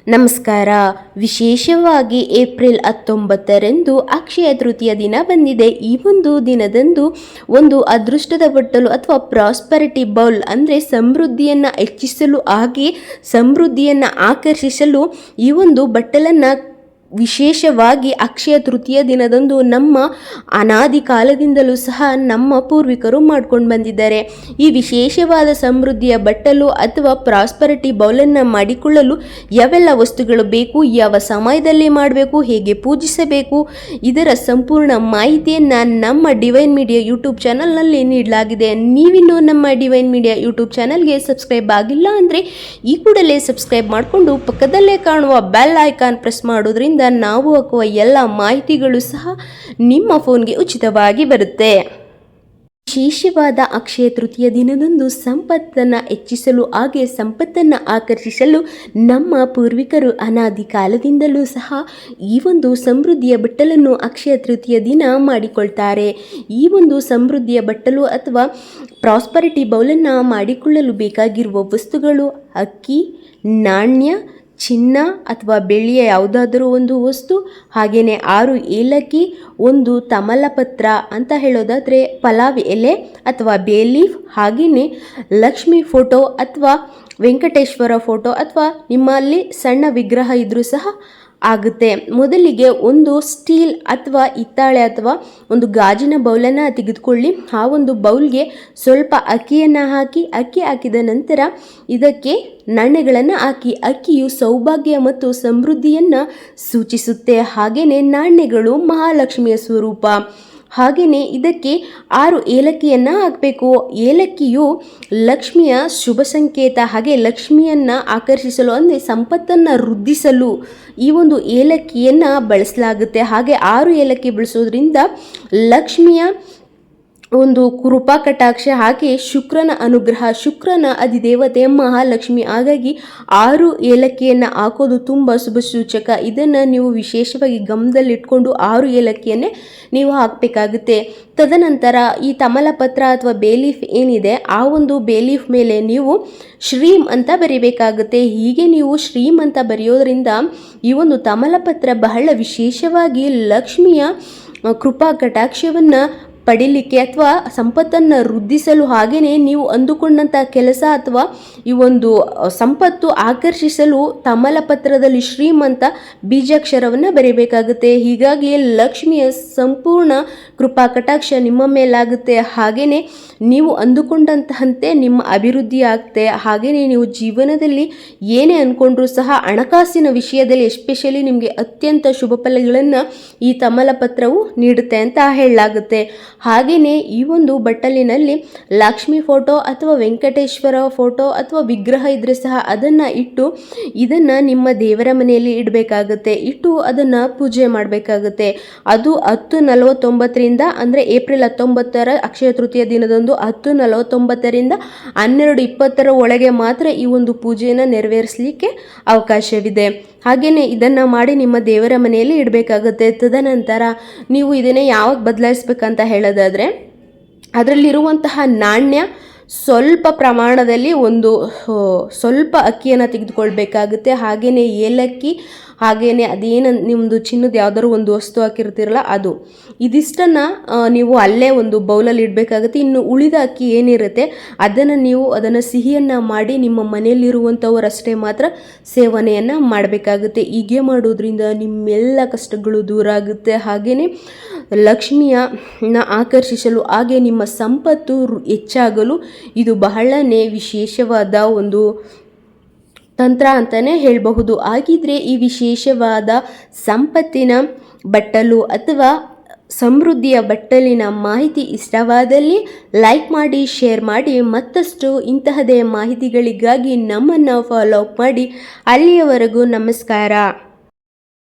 ನಮಸ್ಕಾರ. ವಿಶೇಷವಾಗಿ ಏಪ್ರಿಲ್ 19ರಂದು ಅಕ್ಷಯ ತೃತೀಯ ದಿನ ಬಂದಿದೆ. ಈ ಒಂದು ದಿನದಂದು ಒಂದು ಅದೃಷ್ಟದ ಬಟ್ಟಲು ಅಥವಾ ಪ್ರಾಸ್ಪರಿಟಿ ಬೌಲ್ ಅಂದರೆ ಸಮೃದ್ಧಿಯನ್ನು ಹೆಚ್ಚಿಸಲು ಹಾಗೆ ಸಮೃದ್ಧಿಯನ್ನು ಆಕರ್ಷಿಸಲು ಈ ಒಂದು ಬಟ್ಟಲನ್ನು ವಿಶೇಷವಾಗಿ ಅಕ್ಷಯ ತೃತೀಯ ದಿನದಂದು ನಮ್ಮ ಅನಾದಿ ಕಾಲದಿಂದಲೂ ಸಹ ನಮ್ಮ ಪೂರ್ವಿಕರು ಮಾಡ್ಕೊಂಡು ಬಂದಿದ್ದಾರೆ. ಈ ವಿಶೇಷವಾದ ಸಮೃದ್ಧಿಯ ಬಟ್ಟಲು ಅಥವಾ ಪ್ರಾಸ್ಪರಿಟಿ ಬೌಲನ್ನು ಮಾಡಿಕೊಳ್ಳಲು ಯಾವೆಲ್ಲ ವಸ್ತುಗಳು ಬೇಕು, ಯಾವ ಸಮಯದಲ್ಲಿ ಮಾಡಬೇಕು, ಹೇಗೆ ಪೂಜಿಸಬೇಕು, ಇದರ ಸಂಪೂರ್ಣ ಮಾಹಿತಿಯನ್ನು ನಮ್ಮ ಡಿವೈನ್ ಮೀಡಿಯಾ ಯೂಟ್ಯೂಬ್ ಚಾನಲ್ನಲ್ಲಿ ನೀಡಲಾಗಿದೆ. ನೀವಿನ್ನೂ ನಮ್ಮ ಡಿವೈನ್ ಮೀಡಿಯಾ ಯೂಟ್ಯೂಬ್ ಚಾನಲ್ಗೆ ಸಬ್ಸ್ಕ್ರೈಬ್ ಆಗಿಲ್ಲ ಅಂದರೆ ಈ ಕೂಡಲೇ ಸಬ್ಸ್ಕ್ರೈಬ್ ಮಾಡಿಕೊಂಡು ಪಕ್ಕದಲ್ಲೇ ಕಾಣುವ ಬೆಲ್ ಐಕಾನ್ ಪ್ರೆಸ್ ಮಾಡೋದ್ರಿಂದ ನಾವು ಹಾಕುವ ಎಲ್ಲ ಮಾಹಿತಿಗಳು ಸಹ ನಿಮ್ಮ ಫೋನ್ಗೆ ಉಚಿತವಾಗಿ ಬರುತ್ತೆ. ವಿಶೇಷವಾದ ಅಕ್ಷಯ ತೃತೀಯ ದಿನದಂದು ಸಂಪತ್ತನ್ನು ಹೆಚ್ಚಿಸಲು ಹಾಗೆ ಸಂಪತ್ತನ್ನು ಆಕರ್ಷಿಸಲು ನಮ್ಮ ಪೂರ್ವಿಕರು ಅನಾದಿ ಕಾಲದಿಂದಲೂ ಸಹ ಈ ಒಂದು ಸಮೃದ್ಧಿಯ ಬಟ್ಟಲನ್ನು ಅಕ್ಷಯ ತೃತೀಯ ದಿನ ಮಾಡಿಕೊಳ್ತಾರೆ. ಈ ಒಂದು ಸಮೃದ್ಧಿಯ ಬಟ್ಟಲು ಅಥವಾ ಪ್ರಾಸ್ಪರಿಟಿ ಬೌಲನ್ನು ಮಾಡಿಕೊಳ್ಳಲು ಬೇಕಾಗಿರುವ ವಸ್ತುಗಳು ಅಕ್ಕಿ, ನಾಣ್ಯ, ಚಿನ್ನ ಅಥವಾ ಬೆಳ್ಳಿಯ ಯಾವುದಾದರೂ ಒಂದು ವಸ್ತು, ಹಾಗೆಯೇ 6 ಏಲಕ್ಕಿ, ಒಂದು ತಮಲಪತ್ರ ಅಂತ ಹೇಳೋದಾದರೆ ಪಲಾವ್ ಎಲೆ ಅಥವಾ ಬೇಲೀಫ್, ಹಾಗೆಯೇ ಲಕ್ಷ್ಮಿ ಫೋಟೋ ಅಥವಾ ವೆಂಕಟೇಶ್ವರ ಫೋಟೋ ಅಥವಾ ನಿಮ್ಮಲ್ಲಿ ಸಣ್ಣ ವಿಗ್ರಹ ಇದ್ದರೂ ಸಹ ಆಗುತ್ತೆ. ಮೊದಲಿಗೆ ಒಂದು ಸ್ಟೀಲ್ ಅಥವಾ ಹಿತ್ತಾಳೆ ಅಥವಾ ಒಂದು ಗಾಜಿನ ಬೌಲನ್ನು ತೆಗೆದುಕೊಳ್ಳಿ. ಆ ಒಂದು ಬೌಲ್ಗೆ ಸ್ವಲ್ಪ ಅಕ್ಕಿಯನ್ನು ಹಾಕಿ, ಅಕ್ಕಿ ಹಾಕಿದ ನಂತರ ಇದಕ್ಕೆ ನಾಣ್ಯಗಳನ್ನು ಹಾಕಿ. ಅಕ್ಕಿಯು ಸೌಭಾಗ್ಯ ಮತ್ತು ಸಮೃದ್ಧಿಯನ್ನು ಸೂಚಿಸುತ್ತೆ. ಹಾಗೆಯೇ ನಾಣ್ಯಗಳು ಮಹಾಲಕ್ಷ್ಮಿಯ ಸ್ವರೂಪ. ಹಾಗೆಯೇ ಇದಕ್ಕೆ 6 ಏಲಕ್ಕಿಯನ್ನು ಹಾಕಬೇಕು. ಏಲಕ್ಕಿಯು ಲಕ್ಷ್ಮಿಯ ಶುಭ ಸಂಕೇತ. ಹಾಗೆ ಲಕ್ಷ್ಮಿಯನ್ನು ಆಕರ್ಷಿಸಲು ಅಂದರೆ ಸಂಪತ್ತನ್ನು ವೃದ್ಧಿಸಲು ಈ ಒಂದು ಏಲಕ್ಕಿಯನ್ನು ಬಳಸಲಾಗುತ್ತೆ. ಹಾಗೆ 6 ಏಲಕ್ಕಿ ಬಳಸೋದ್ರಿಂದ ಲಕ್ಷ್ಮಿಯ ಒಂದು ಕೃಪಾ ಕಟಾಕ್ಷ, ಹಾಗೆ ಶುಕ್ರನ ಅನುಗ್ರಹ, ಶುಕ್ರನ ಅಧಿದೇವತೆ ಮಹಾಲಕ್ಷ್ಮಿ. ಹಾಗಾಗಿ 6 ಏಲಕ್ಕಿಯನ್ನು ಹಾಕೋದು ತುಂಬ ಶುಭ ಸೂಚಕ. ಇದನ್ನು ನೀವು ವಿಶೇಷವಾಗಿ ಗಮನದಲ್ಲಿಟ್ಕೊಂಡು 6 ಏಲಕ್ಕಿಯನ್ನೇ ನೀವು ಹಾಕಬೇಕಾಗುತ್ತೆ. ತದನಂತರ ಈ ತಮಲಪತ್ರ ಅಥವಾ ಬೇಲೀಫ್ ಏನಿದೆ ಆ ಒಂದು ಬೇಲೀಫ್ ಮೇಲೆ ನೀವು ಶ್ರೀಮ್ ಅಂತ ಬರೀಬೇಕಾಗುತ್ತೆ. ಹೀಗೆ ನೀವು ಶ್ರೀಮ್ ಅಂತ ಬರೆಯೋದ್ರಿಂದ ಈ ಒಂದು ತಮಲಪತ್ರ ಬಹಳ ವಿಶೇಷವಾಗಿ ಲಕ್ಷ್ಮಿಯ ಕೃಪಾ ಕಟಾಕ್ಷವನ್ನು ಪಡಿಲಿಕ್ಕೆ ಅಥವಾ ಸಂಪತ್ತನ್ನು ವೃದ್ಧಿಸಲು, ಹಾಗೆಯೇ ನೀವು ಅಂದುಕೊಂಡಂಥ ಕೆಲಸ ಅಥವಾ ಈ ಒಂದು ಸಂಪತ್ತು ಆಕರ್ಷಿಸಲು ತಮಲಪತ್ರದಲ್ಲಿ ಶ್ರೀಮಂತ ಬೀಜಾಕ್ಷರವನ್ನು ಬರೀಬೇಕಾಗುತ್ತೆ. ಹೀಗಾಗಿ ಲಕ್ಷ್ಮಿಯ ಸಂಪೂರ್ಣ ಕೃಪಾ ಕಟಾಕ್ಷ ನಿಮ್ಮ ಮೇಲಾಗುತ್ತೆ. ಹಾಗೆಯೇ ನೀವು ಅಂದುಕೊಂಡಂತಹಂತೆ ನಿಮ್ಮ ಅಭಿವೃದ್ಧಿ ಆಗುತ್ತೆ. ಹಾಗೆಯೇ ನೀವು ಜೀವನದಲ್ಲಿ ಏನೇ ಅಂದ್ಕೊಂಡ್ರೂ ಸಹ ಹಣಕಾಸಿನ ವಿಷಯದಲ್ಲಿ ಎಸ್ಪೆಷಲಿ ನಿಮಗೆ ಅತ್ಯಂತ ಶುಭ ಫಲಗಳನ್ನು ಈ ತಮಲಪತ್ರವು ನೀಡುತ್ತೆ ಅಂತ ಹೇಳಲಾಗುತ್ತೆ. ಹಾಗೆಯೇ ಈ ಒಂದು ಬಟ್ಟಲಿನಲ್ಲಿ ಲಕ್ಷ್ಮಿ ಫೋಟೋ ಅಥವಾ ವೆಂಕಟೇಶ್ವರ ಫೋಟೋ ಅಥವಾ ವಿಗ್ರಹ ಇದ್ದರೆ ಸಹ ಅದನ್ನು ಇಟ್ಟು ಇದನ್ನು ನಿಮ್ಮ ದೇವರ ಮನೆಯಲ್ಲಿ ಇಡಬೇಕಾಗುತ್ತೆ. ಇಟ್ಟು ಅದನ್ನು ಪೂಜೆ ಮಾಡಬೇಕಾಗುತ್ತೆ. ಅದು 10:49 ಅಂದರೆ ಏಪ್ರಿಲ್ 19ರ ಅಕ್ಷಯ ತೃತೀಯ ದಿನದಂದು 10:49ರಿಂದ 12:20 ಒಳಗೆ ಮಾತ್ರ ಈ ಒಂದು ಪೂಜೆಯನ್ನು ನೆರವೇರಿಸಲಿಕ್ಕೆ ಅವಕಾಶವಿದೆ. ಹಾಗೆಯೇ ಇದನ್ನು ಮಾಡಿ ನಿಮ್ಮ ದೇವರ ಮನೆಯಲ್ಲಿ ಇಡಬೇಕಾಗುತ್ತೆ. ತದನಂತರ ನೀವು ಇದನ್ನೇ ಯಾವಾಗ ಬದಲಾಯಿಸ್ಬೇಕಂತ ಹೇಳೋದಾದರೆ ಅದರಲ್ಲಿರುವಂತಹ ನಾಣ್ಯ ಸ್ವಲ್ಪ ಪ್ರಮಾಣದಲ್ಲಿ ಒಂದು ಸ್ವಲ್ಪ ಅಕ್ಕಿಯನ್ನು ತೆಗೆದುಕೊಳ್ಬೇಕಾಗುತ್ತೆ. ಹಾಗೆಯೇ ಏಲಕ್ಕಿ, ಹಾಗೆಯೇ ಅದೇನು ನಿಮ್ಮದು ಚಿನ್ನದ ಯಾವುದಾದ್ರು ಒಂದು ವಸ್ತು ಹಾಕಿರ್ತೀರಲ್ಲ ಅದು, ಇದಿಷ್ಟನ್ನು ನೀವು ಅಲ್ಲೇ ಒಂದು ಬೌಲಲ್ಲಿ ಇಡಬೇಕಾಗುತ್ತೆ. ಇನ್ನು ಉಳಿದ ಅಕ್ಕಿ ಏನಿರುತ್ತೆ ಅದನ್ನು ಸಿಹಿಯನ್ನು ಮಾಡಿ ನಿಮ್ಮ ಮನೆಯಲ್ಲಿರುವಂಥವರಷ್ಟೇ ಮಾತ್ರ ಸೇವನೆಯನ್ನು ಮಾಡಬೇಕಾಗುತ್ತೆ. ಹೀಗೆ ಮಾಡೋದ್ರಿಂದ ನಿಮ್ಮೆಲ್ಲ ಕಷ್ಟಗಳು ದೂರ ಆಗುತ್ತೆ. ಹಾಗೆಯೇ ಲಕ್ಷ್ಮಿಯನ್ನ ಆಕರ್ಷಿಸಲು ಹಾಗೆ ನಿಮ್ಮ ಸಂಪತ್ತು ಹೆಚ್ಚಾಗಲು ಇದು ಬಹಳನೇ ವಿಶೇಷವಾದ ಒಂದು ತಂತ್ರ ಅಂತಲೇ ಹೇಳಬಹುದು. ಹಾಗಿದ್ರೆ ಈ ವಿಶೇಷವಾದ ಸಂಪತ್ತಿನ ಬಟ್ಟಲು ಅಥವಾ ಸಮೃದ್ಧಿಯ ಬಟ್ಟಲಿನ ಮಾಹಿತಿ ಇಷ್ಟವಾದಲ್ಲಿ ಲೈಕ್ ಮಾಡಿ, ಶೇರ್ ಮಾಡಿ. ಮತ್ತಷ್ಟು ಇಂತಹದೇ ಮಾಹಿತಿಗಳಿಗಾಗಿ ನಮ್ಮನ್ನು ಫಾಲೋ ಅಪ್ ಮಾಡಿ. ಅಲ್ಲಿಯವರೆಗೂ ನಮಸ್ಕಾರ.